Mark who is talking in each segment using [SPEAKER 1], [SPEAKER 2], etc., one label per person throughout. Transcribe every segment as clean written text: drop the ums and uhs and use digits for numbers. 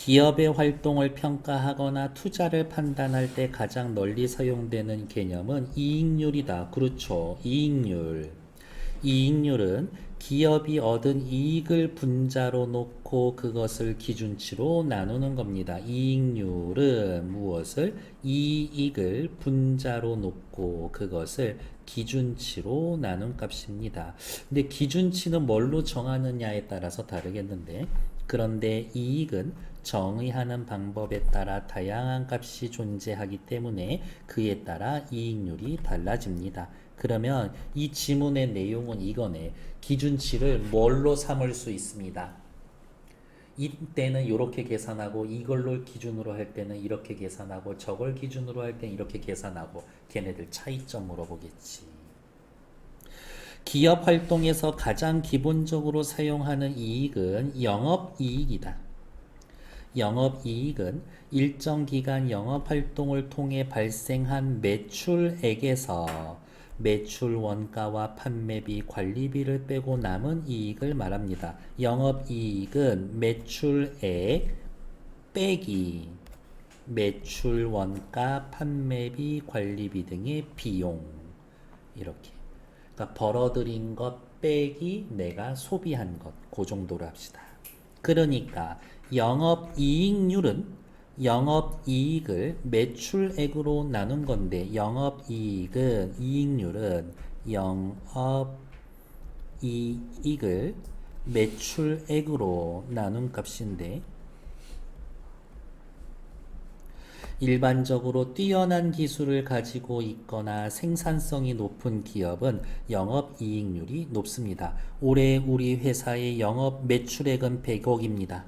[SPEAKER 1] 기업의 활동을 평가하거나 투자를 판단할 때 가장 널리 사용되는 개념은 이익률이다. 그렇죠. 이익률. 이익률은 기업이 얻은 이익을 분자로 놓고 그것을 기준치로 나누는 겁니다. 이익률은 무엇을? 이익을 분자로 놓고 그것을 기준치로 나눈 값입니다. 근데 기준치는 뭘로 정하느냐에 따라서 다르겠는데, 그런데 이익은 정의하는 방법에 따라 다양한 값이 존재하기 때문에 그에 따라 이익률이 달라집니다. 그러면 이 지문의 내용은 이거네. 기준치를 뭘로 삼을 수 있습니다. 이때는 이렇게 계산하고 이걸로 기준으로 할 때는 이렇게 계산하고 저걸 기준으로 할 때는 이렇게 계산하고 걔네들 차이점 물어보겠지. 기업 활동에서 가장 기본적으로 사용하는 이익은 영업이익이다. 영업이익은 일정 기간 영업활동을 통해 발생한 매출액에서 매출 원가와 판매비, 관리비를 빼고 남은 이익을 말합니다. 영업이익은 매출액 빼기 매출 원가, 판매비, 관리비 등의 비용, 이렇게. 그러니까 벌어들인 것 빼기 내가 소비한 것, 그 정도로 합시다. 그러니까 영업이익률은 영업이익을 매출액으로 나눈 건데, 영업이익은 이익률은 영업이익을 매출액으로 나눈 값인데, 일반적으로 뛰어난 기술을 가지고 있거나 생산성이 높은 기업은 영업이익률이 높습니다. 올해 우리 회사의 영업 매출액은 100억입니다.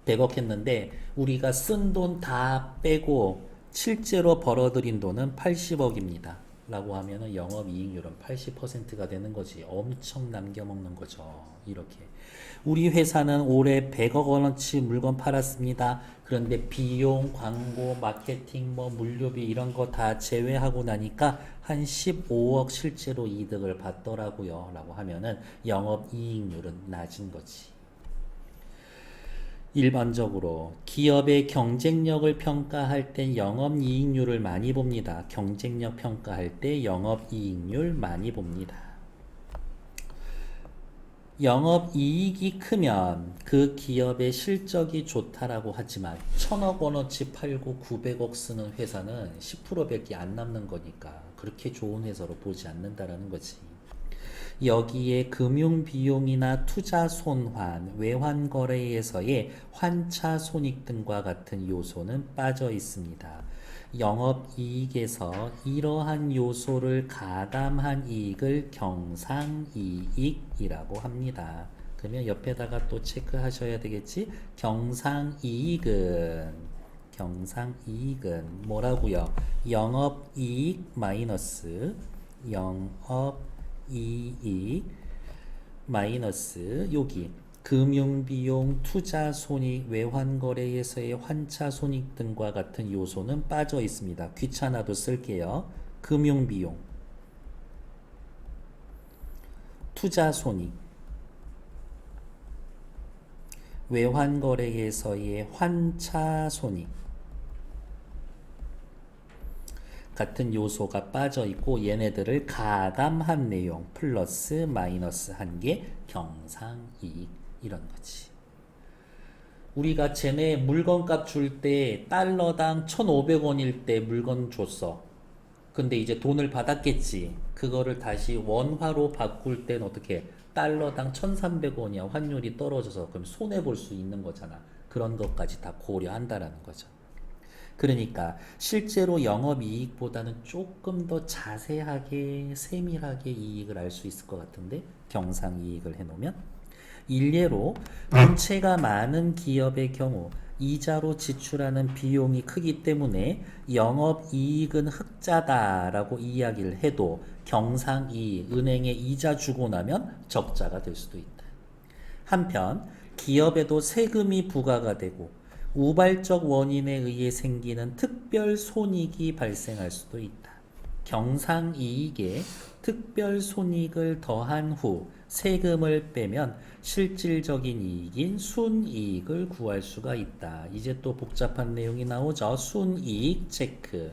[SPEAKER 1] 100억 했는데 우리가 쓴 돈 다 빼고 실제로 벌어들인 돈은 80억입니다. 라고 하면은 영업이익률은 80%가 되는 거지. 엄청 남겨먹는 거죠. 이렇게. 우리 회사는 올해 100억 원어치 물건 팔았습니다. 그런데 비용, 광고, 마케팅, 물류비 이런 거 다 제외하고 나니까 한 15억 실제로 이득을 봤더라고요. 라고 하면은 영업이익률은 낮은 거지. 일반적으로 기업의 경쟁력을 평가할 때 영업이익률을 많이 봅니다. 경쟁력 평가할 때 영업이익률 많이 봅니다. 영업이익이 크면 그 기업의 실적이 좋다라고 하지만 1000억 원어치 팔고 900억 쓰는 회사는 10%밖에 안 남는 거니까 그렇게 좋은 회사로 보지 않는다라는 거지. 여기에 금융비용이나 투자손환, 외환거래에서의 환차손익 등과 같은 요소는 빠져 있습니다. 영업이익에서 이러한 요소를 가담한 이익을 경상이익이라고 합니다. 그러면 옆에다가 또 체크하셔야 되겠지? 경상이익은 뭐라고요? 영업이익 마이너스 영업이익 마이너스 여기 금융비용, 투자손익, 외환거래에서의 환차손익 등과 같은 요소는 빠져 있습니다. 귀찮아도 쓸게요. 금융비용, 투자손익, 외환거래에서의 환차손익 같은 요소가 빠져 있고 얘네들을 가담한 내용 플러스 마이너스 한 게 경상이익 이런 거지. 우리가 쟤네 물건값 줄 때 달러당 1,500원일 때 물건 줬어. 근데 이제 돈을 받았겠지. 그거를 다시 원화로 바꿀 땐 어떻게 달러당 1,300원이야. 환율이 떨어져서. 그럼 손해볼 수 있는 거잖아. 그런 것까지 다 고려한다라는 거죠. 그러니까 실제로 영업이익보다는 조금 더 자세하게 세밀하게 이익을 알 수 있을 것 같은데 경상이익을 해놓으면 일례로 부채가 많은 기업의 경우 이자로 지출하는 비용이 크기 때문에 영업이익은 흑자다라고 이야기를 해도 경상이익, 은행에 이자 주고 나면 적자가 될 수도 있다. 한편 기업에도 세금이 부과가 되고 우발적 원인에 의해 생기는 특별 손익이 발생할 수도 있다. 경상이익에 특별손익을 더한 후 세금을 빼면 실질적인 이익인 순이익을 구할 수가 있다. 이제 또 복잡한 내용이 나오죠. 순이익 체크.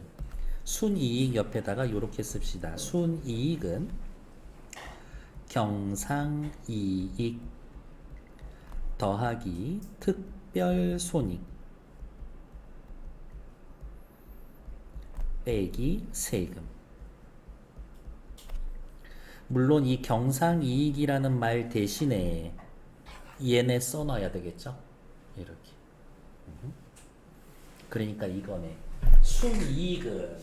[SPEAKER 1] 순이익 옆에다가 이렇게 씁시다. 순이익은 경상이익 더하기 특별손익 빼기 세금. 물론 이 경상이익이라는 말 대신에 얘네 써놔야 되겠죠? 이렇게. 그러니까 이거네. 순이익은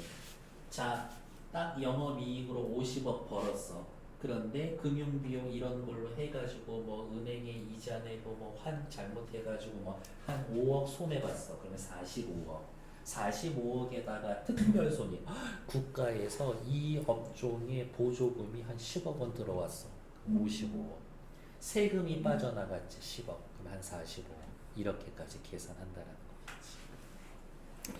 [SPEAKER 1] 자, 딱 영업이익으로 50억 벌었어. 그런데 금융비용 이런 걸로 해가지고 뭐 은행에 이자 내고 뭐 환 잘못해가지고 뭐 한 5억 손해봤어. 그러면 45억. 45억에다가 특별손익. 국가에서 이 업종에 보조금이 한 10억 원 들어왔어. 55억. 세금이 빠져나갔지 10억. 그럼 한 45억. 이렇게까지 계산한다는 거지.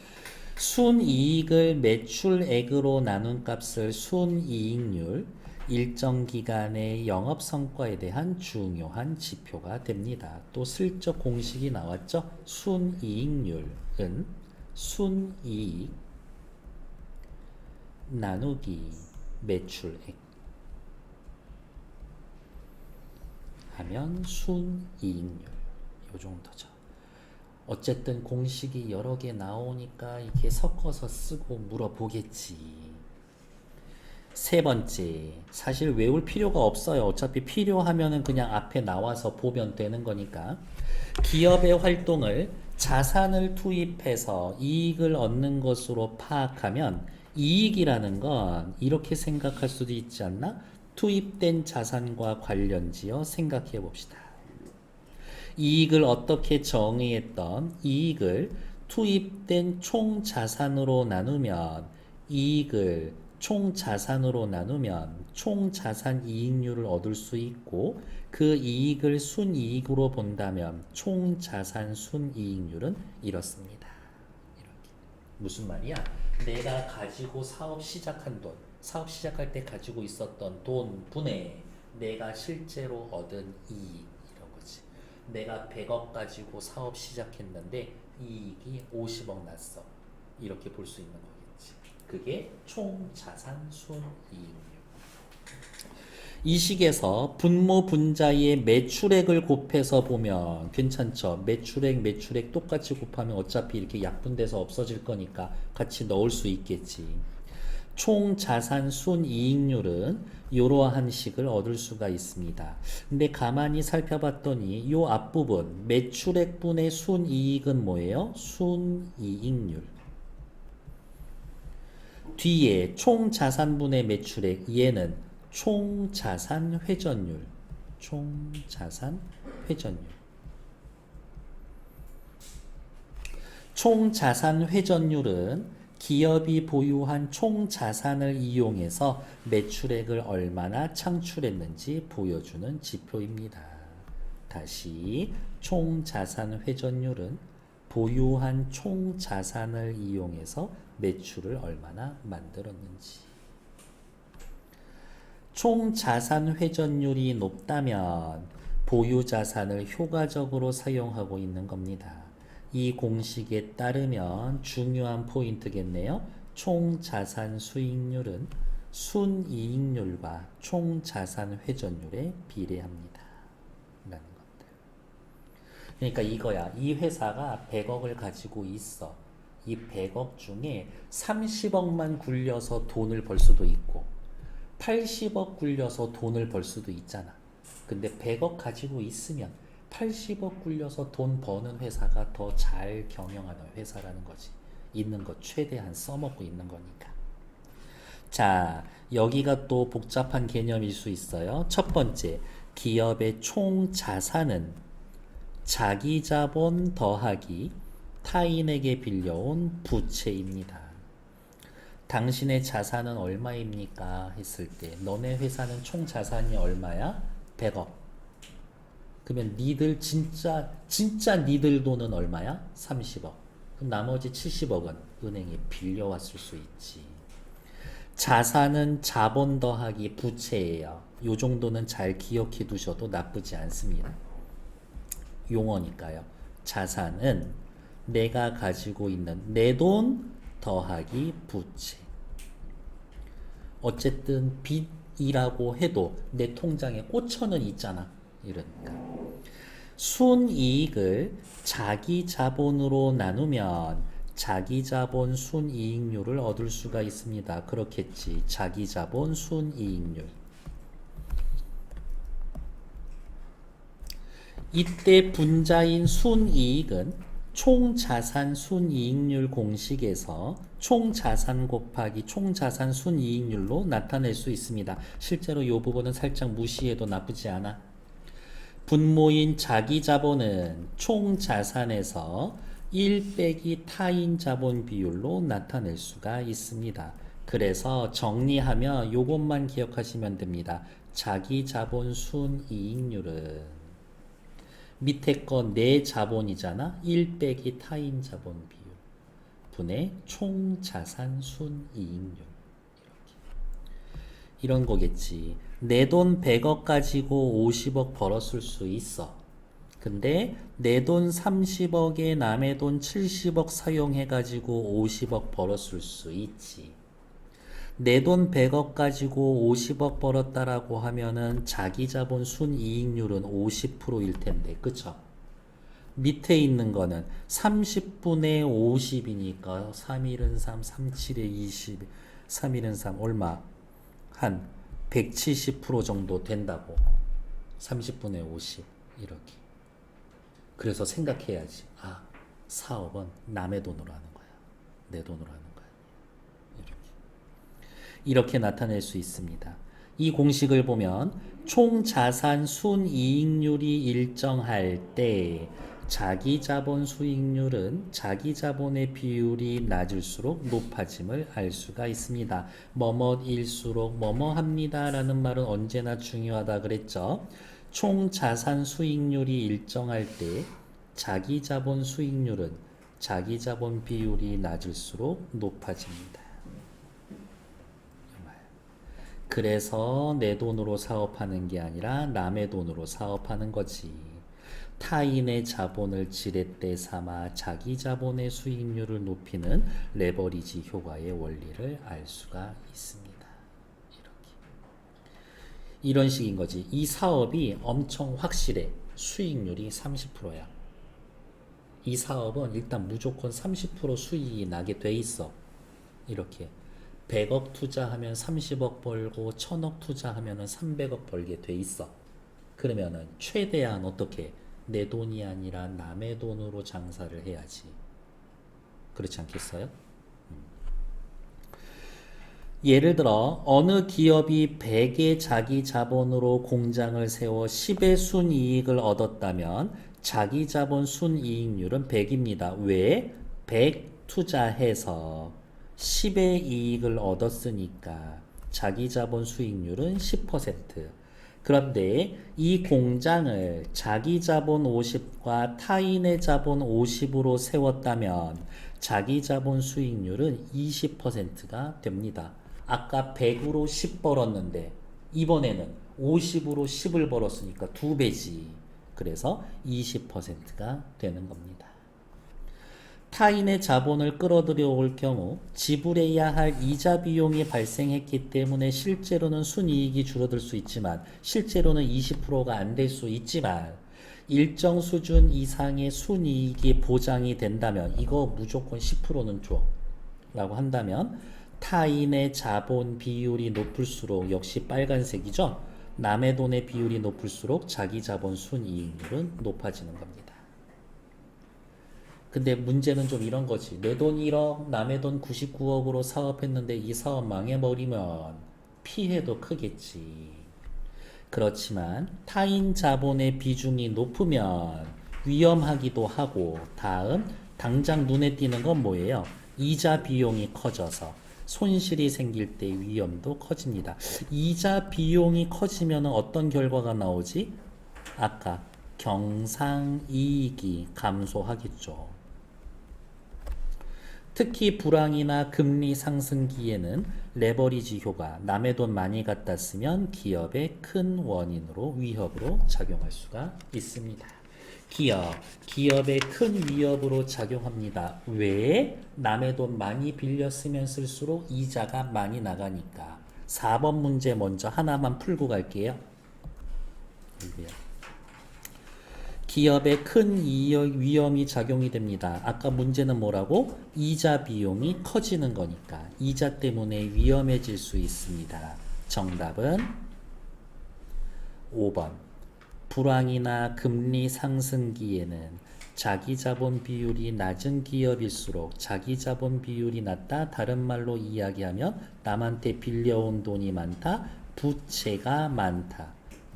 [SPEAKER 1] 순이익을 매출액으로 나눈 값을 순이익률, 일정 기간의 영업 성과에 대한 중요한 지표가 됩니다. 또 슬쩍 공식이 나왔죠. 순이익률은 순이익 나누기 매출액 하면 순이익률. 요 정도죠. 어쨌든 공식이 여러 개 나오니까 이렇게 섞어서 쓰고 물어보겠지. 세 번째, 사실 외울 필요가 없어요. 어차피 필요하면은 그냥 앞에 나와서 보면 되는 거니까. 기업의 활동을 자산을 투입해서 이익을 얻는 것으로 파악하면 이익이라는 건 이렇게 생각할 수도 있지 않나? 투입된 자산과 관련지어 생각해 봅시다. 이익을 어떻게 정의했던 이익을 투입된 총 자산으로 나누면 이익을 총 자산으로 나누면 총 자산 이익률을 얻을 수 있고 그 이익을 순이익으로 본다면 총 자산 순이익률은 이렇습니다. 이렇게. 무슨 말이야? 내가 가지고 사업 시작한 돈, 사업 시작할 때 가지고 있었던 돈 분의 내가 실제로 얻은 이익. 내가 100억 가지고 사업 시작했는데 이익이 50억 났어. 이렇게 볼 수 있는 거겠지. 그게 총 자산 순이익률. 이 식에서 분모 분자의 매출액을 곱해서 보면 괜찮죠. 매출액 똑같이 곱하면 어차피 이렇게 약분돼서 없어질 거니까 같이 넣을 수 있겠지. 총 자산 순이익률은 이러한 식을 얻을 수가 있습니다. 근데 가만히 살펴봤더니 이 앞부분 매출액분의 순이익은 뭐예요? 순이익률. 뒤에 총 자산분의 매출액 얘는 총 자산 회전율. 총 자산 회전율. 총 자산 회전율은 기업이 보유한 총 자산을 이용해서 매출액을 얼마나 창출했는지 보여주는 지표입니다. 다시 총 자산 회전율은 보유한 총 자산을 이용해서 매출을 얼마나 만들었는지. 총 자산 회전율이 높다면 보유 자산을 효과적으로 사용하고 있는 겁니다. 이 공식에 따르면 중요한 포인트겠네요. 총 자산 수익률은 순이익률과 총 자산 회전율에 비례합니다. 라는 것들. 그러니까 이거야. 이 회사가 100억을 가지고 있어. 이 100억 중에 30억만 굴려서 돈을 벌 수도 있고 80억 굴려서 돈을 벌 수도 있잖아. 근데 100억 가지고 있으면 80억 굴려서 돈 버는 회사가 더 잘 경영하는 회사라는 거지. 있는 거 최대한 써먹고 있는 거니까. 자, 여기가 또 복잡한 개념일 수 있어요. 첫 번째, 기업의 총 자산은 자기 자본 더하기 타인에게 빌려온 부채입니다. 당신의 자산은 얼마입니까? 했을 때 너네 회사는 총 자산이 얼마야? 100억. 그러면 니들 진짜 니들 돈은 얼마야? 30억. 그럼 나머지 70억은 은행에 빌려왔을 수 있지. 자산은 자본 더하기 부채예요. 요 정도는 잘 기억해 두셔도 나쁘지 않습니다. 용어니까요. 자산은 내가 가지고 있는 내 돈 더하기 부채. 어쨌든 빚이라고 해도 내 통장에 꽂혀는 있잖아. 이러니까. 순이익을 자기 자본으로 나누면 자기 자본 순이익률을 얻을 수가 있습니다. 그렇겠지. 자기 자본 순이익률. 이때 분자인 순이익은 총자산 순이익률 공식에서 총자산 곱하기 총자산 순이익률로 나타낼 수 있습니다. 실제로 이 부분은 살짝 무시해도 나쁘지 않아. 분모인 자기 자본은 총자산에서 1 빼기 타인 자본 비율로 나타낼 수가 있습니다. 그래서 정리하면 요것만 기억하시면 됩니다. 자기 자본 순이익률은 밑에 거 내 자본이잖아. 1 빼기 타인 자본 비율 분의 총자산 순이익률. 이런 거겠지. 내 돈 100억 가지고 50억 벌었을 수 있어. 근데 내 돈 30억에 남의 돈 70억 사용해 가지고 50억 벌었을 수 있지. 내 돈 100억 가지고 50억 벌었다라고 하면은 자기 자본 순이익률은 50%일 텐데, 그쵸? 밑에 있는 거는 30분의 50이니까 3일은 3, 37에 20, 3일은 3 얼마? 한 170% 정도 된다고. 30분의 50 이렇게. 그래서 생각해야지. 아, 사업은 남의 돈으로 하는 거야. 내 돈으로 하는 거야. 이렇게 나타낼 수 있습니다. 이 공식을 보면 총자산 순이익률이 일정할 때 자기 자본 수익률은 자기 자본의 비율이 낮을수록 높아짐을 알 수가 있습니다. 뭐뭐일수록 뭐뭐합니다 라는 말은 언제나 중요하다 그랬죠. 총자산 수익률이 일정할 때 자기 자본 수익률은 자기 자본 비율이 낮을수록 높아집니다. 그래서 내 돈으로 사업하는 게 아니라 남의 돈으로 사업하는 거지. 타인의 자본을 지렛대 삼아 자기 자본의 수익률을 높이는 레버리지 효과의 원리를 알 수가 있습니다. 이렇게. 이런 식인 거지. 이 사업이 엄청 확실해. 수익률이 30%야. 이 사업은 일단 무조건 30% 수익이 나게 돼 있어. 이렇게. 100억 투자하면 30억 벌고 1000억 투자하면 300억 벌게 돼 있어. 그러면은 최대한 어떻게 내 돈이 아니라 남의 돈으로 장사를 해야지. 그렇지 않겠어요? 예를 들어 어느 기업이 100의 자기 자본으로 공장을 세워 10의 순이익을 얻었다면 자기 자본 순이익률은 100입니다. 왜? 100 투자해서 10의 이익을 얻었으니까 자기 자본 수익률은 10%. 그런데 이 공장을 자기 자본 50과 타인의 자본 50으로 세웠다면 자기 자본 수익률은 20%가 됩니다. 아까 100으로 10 벌었는데 이번에는 50으로 10을 벌었으니까 2배지. 그래서 20%가 되는 겁니다. 타인의 자본을 끌어들여 올 경우 지불해야 할 이자 비용이 발생했기 때문에 실제로는 순이익이 줄어들 수 있지만 실제로는 20%가 안 될 수 있지만 일정 수준 이상의 순이익이 보장이 된다면 이거 무조건 10%는 줘 라고 한다면 타인의 자본 비율이 높을수록 역시 빨간색이죠. 남의 돈의 비율이 높을수록 자기 자본 순이익률은 높아지는 겁니다. 근데 문제는 좀 이런 거지. 내 돈 1억, 남의 돈 99억으로 사업했는데 이 사업 망해버리면 피해도 크겠지. 그렇지만 타인 자본의 비중이 높으면 위험하기도 하고 다음 당장 눈에 띄는 건 뭐예요? 이자 비용이 커져서 손실이 생길 때 위험도 커집니다. 이자 비용이 커지면 어떤 결과가 나오지? 아까 경상이익이 감소하겠죠. 특히 불황이나 금리 상승기에는 레버리지 효과, 남의 돈 많이 갖다 쓰면 기업의 큰 원인으로 위협으로 작용할 수가 있습니다. 기업의 큰 위협으로 작용합니다. 왜? 남의 돈 많이 빌려 쓰면 쓸수록 이자가 많이 나가니까. 4번 문제 먼저 하나만 풀고 갈게요. 기업에 큰 위험이 작용이 됩니다. 아까 문제는 뭐라고? 이자 비용이 커지는 거니까 이자 때문에 위험해질 수 있습니다. 정답은 5번. 불황이나 금리 상승기에는 자기 자본 비율이 낮은 기업일수록 자기 자본 비율이 낮다. 다른 말로 이야기하면 남한테 빌려온 돈이 많다. 부채가 많다.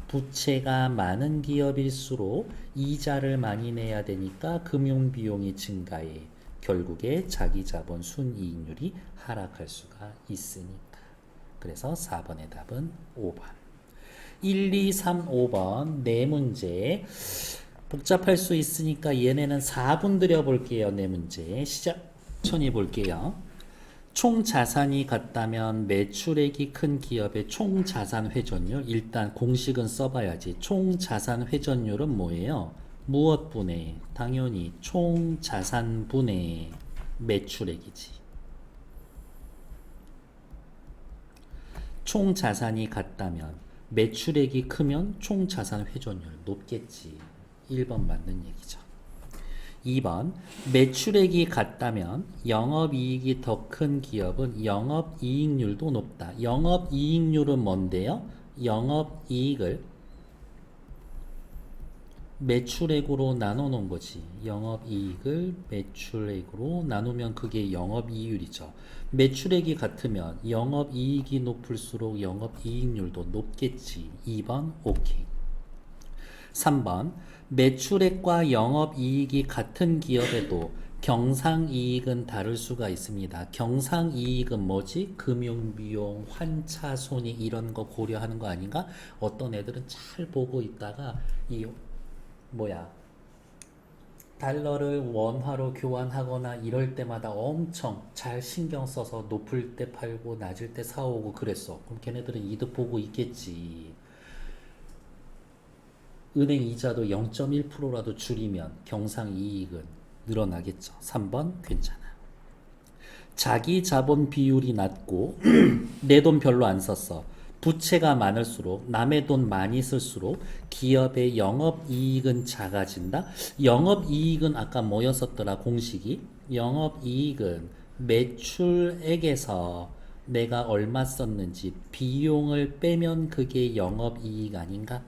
[SPEAKER 1] 부채가 많은 기업일수록 이자를 많이 내야 되니까 금융 비용이 증가해 결국에 자기 자본 순이익률이 하락할 수가 있으니까. 그래서 4번의 답은 5번. 1, 2, 3, 5번 네 문제 복잡할 수 있으니까 얘네는 4분 들여볼게요. 네 문제 시작 천천히 볼게요. 총 자산이 같다면 매출액이 큰 기업의 총 자산 회전율 일단 공식은 써봐야지. 총 자산 회전율은 뭐예요? 무엇 분의 당연히 총 자산 분의 매출액이지. 총 자산이 같다면 매출액이 크면 총 자산 회전율 높겠지. 1번 맞는 얘기죠. 2번 매출액이 같다면 영업이익이 더 큰 기업은 영업이익률도 높다. 영업이익률은 뭔데요? 영업이익을 매출액으로 나눠 놓은 거지. 영업이익을 매출액으로 나누면 그게 영업이익률이죠. 매출액이 같으면 영업이익이 높을수록 영업이익률도 높겠지. 2번 오케이. 3번 매출액과 영업이익이 같은 기업에도 경상이익은 다를 수가 있습니다. 경상이익은 뭐지? 금융비용, 환차손익 이런 거 고려하는 거 아닌가? 어떤 애들은 잘 보고 있다가 달러를 원화로 교환하거나 이럴 때마다 엄청 잘 신경 써서 높을 때 팔고 낮을 때 사오고 그랬어. 그럼 걔네들은 이득 보고 있겠지. 은행 이자도 0.1%라도 줄이면 경상이익은 늘어나겠죠. 3번 괜찮아. 자기 자본 비율이 낮고 내 돈 별로 안 썼어. 부채가 많을수록 남의 돈 많이 쓸수록 기업의 영업이익은 작아진다. 영업이익은 아까 뭐였었더라 공식이? 영업이익은 매출액에서 내가 얼마 썼는지 비용을 빼면 그게 영업이익 아닌가?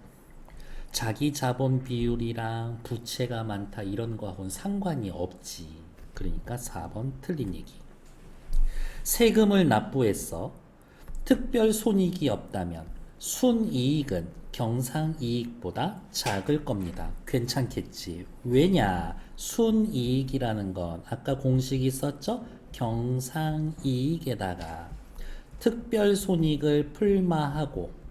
[SPEAKER 1] 자기 자본 비율이랑 부채가 많다 이런 거하고는 상관이 없지. 그러니까 4번 틀린 얘기. 세금을 납부했어. 특별 손익이 없다면 순이익은 경상이익보다 작을 겁니다. 괜찮겠지. 왜냐? 순이익이라는 건 아까 공식이 있었죠? 경상이익에다가 특별 손익을 풀마하고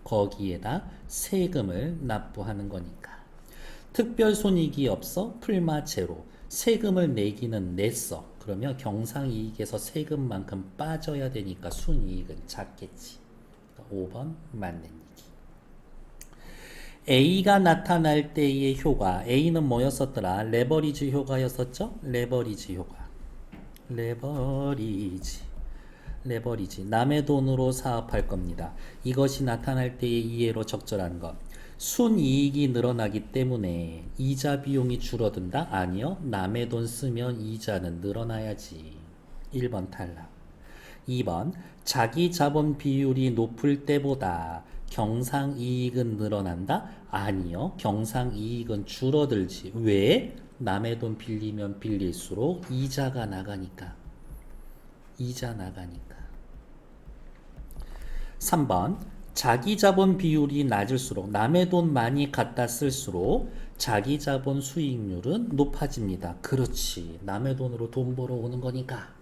[SPEAKER 1] 거기에다 세금을 납부하는 거니까. 특별 손익이 없어 풀마 제로. 세금을 내기는 냈어. 그러면 경상이익에서 세금만큼 빠져야 되니까 순이익은 작겠지. 5번 맞는 얘기. A가 나타날 때의 효과. A는 뭐였었더라? 레버리지 효과였었죠? 레버리지 효과. 레버리지. 남의 돈으로 사업할 겁니다. 이것이 나타날 때의 이해로 적절한 것. 순이익이 늘어나기 때문에 이자 비용이 줄어든다? 아니요. 남의 돈 쓰면 이자는 늘어나야지. 1번 탈락. 2번 자기 자본 비율이 높을 때보다 경상이익은 늘어난다? 아니요. 경상이익은 줄어들지. 왜? 남의 돈 빌리면 빌릴수록 이자가 나가니까. 3번 자기 자본 비율이 낮을수록 남의 돈 많이 갖다 쓸수록 자기 자본 수익률은 높아집니다. 그렇지. 남의 돈으로 돈 벌어 오는 거니까.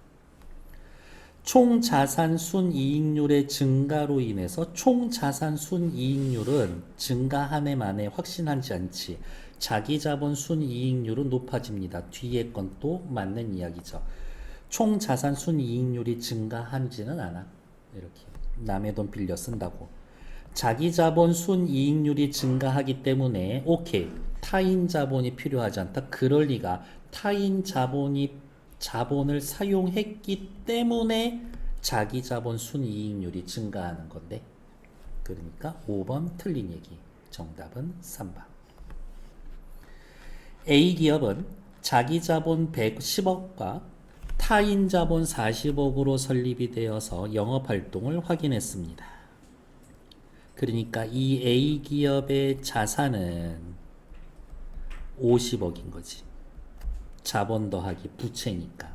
[SPEAKER 1] 총 자산 순이익률의 증가로 인해서 총 자산 순이익률은 증가 한 해 만에 확신하지 않지. 자기 자본 순이익률은 높아집니다. 뒤에 건 또 맞는 이야기죠. 총 자산 순이익률이 증가하지는 않아. 이렇게 남의 돈 빌려 쓴다고. 자기 자본 순이익률이 증가하기 때문에 오케이. 타인 자본이 필요하지 않다. 그럴 리가. 타인 자본을 사용했기 때문에 자기 자본 순이익률이 증가하는 건데. 그러니까 5번 틀린 얘기. 정답은 3번. A기업은 자기 자본 110억과 타인 자본 40억으로 설립이 되어서 영업활동을 확인했습니다. 그러니까 이 A기업의 자산은 50억인 거지. 자본 더하기 부채니까.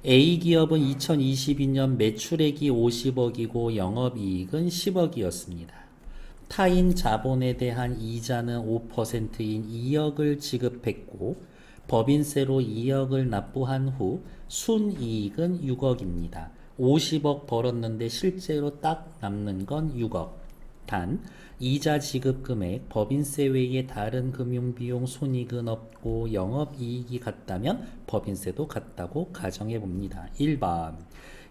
[SPEAKER 1] A기업은 2022년 매출액이 50억이고 영업이익은 10억이었습니다. 타인 자본에 대한 이자는 5%인 2억을 지급했고 법인세로 2억을 납부한 후 순이익은 6억입니다. 50억 벌었는데 실제로 딱 남는 건 6억. 단 이자 지급 금액, 법인세 외에 다른 금융비용 손익은 없고 영업이익이 같다면 법인세도 같다고 가정해 봅니다. 1번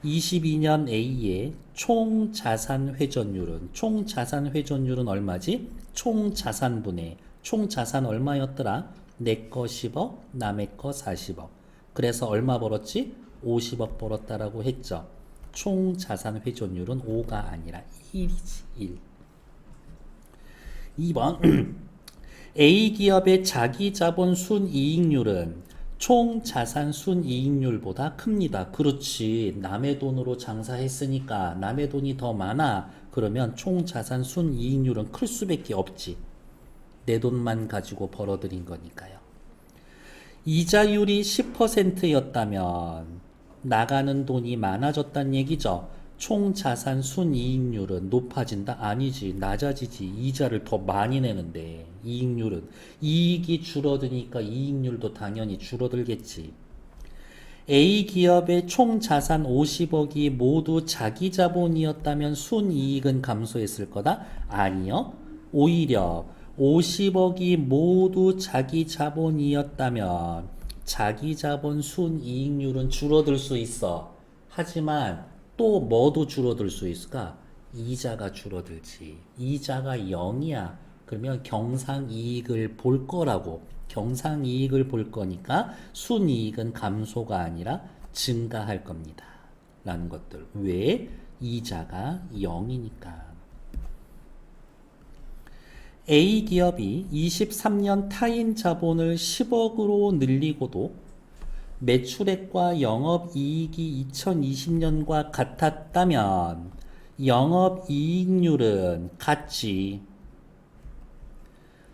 [SPEAKER 1] 22년 A의 총자산 회전율은 얼마지? 총자산분의 총자산 얼마였더라? 내 거 10억, 남의 거 40억. 그래서 얼마 벌었지? 50억 벌었다라고 했죠. 총자산 회전율은 5가 아니라 1이지. 1. 2번 A기업의 자기자본 순이익률은 총자산 순이익률보다 큽니다. 그렇지. 남의 돈으로 장사했으니까 남의 돈이 더 많아. 그러면 총자산 순이익률은 클 수밖에 없지. 내 돈만 가지고 벌어들인 거니까요. 이자율이 10%였다면 나가는 돈이 많아졌단 얘기죠. 총자산 순이익률은 높아진다? 아니지. 낮아지지. 이자를 더 많이 내는데 이익률은 이익이 줄어드니까 이익률도 당연히 줄어들겠지. A기업의 총자산 50억이 모두 자기 자본이었다면 순이익은 감소했을 거다? 아니요. 오히려 50억이 모두 자기 자본이었다면 자기 자본 순이익률은 줄어들 수 있어. 하지만 또 뭐도 줄어들 수 있을까? 이자가 줄어들지. 이자가 0이야. 그러면 경상이익을 볼 거라고. 경상이익을 볼 거니까 순이익은 감소가 아니라 증가할 겁니다. 라는 것들. 왜? 이자가 0이니까. A기업이 23년 타인 자본을 10억으로 늘리고도 매출액과 영업이익이 2020년과 같았다면 영업이익률은 같지.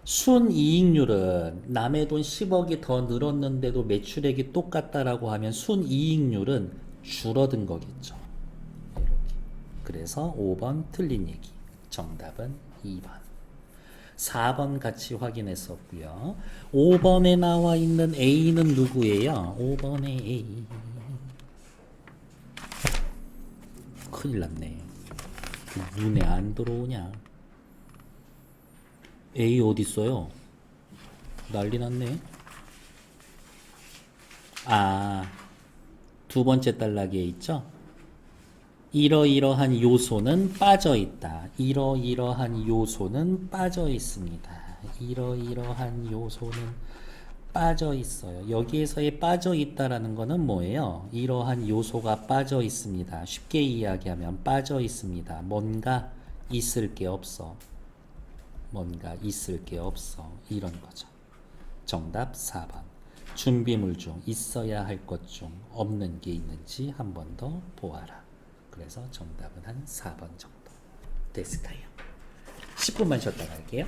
[SPEAKER 1] 순이익률은 남의 돈 10억이 더 늘었는데도 매출액이 똑같다라고 하면 순이익률은 줄어든 거겠죠. 이렇게. 그래서 5번 틀린 얘기. 정답은 2번. 4번 같이 확인했었고요. 5번에 나와 있는 A는 누구예요? 5번에 A. 큰일 났네. 눈에 안 들어오냐? A 어디 있어요? 난리 났네. 아, 두 번째 단락에 있죠? 이러이러한 요소는 빠져 있다. 이러이러한 요소는 빠져 있습니다. 이러이러한 요소는 빠져 있어요. 여기에서의 빠져 있다라는 거는 뭐예요? 이러한 요소가 빠져 있습니다. 쉽게 이야기하면 빠져 있습니다. 뭔가 있을 게 없어. 뭔가 있을 게 없어. 이런 거죠. 정답 4번. 준비물 중 있어야 할 것 중 없는 게 있는지 한 번 더 보아라. 그래서 정답은 한 4번 정도 됐을까요? 10분만 쉬었다 갈게요.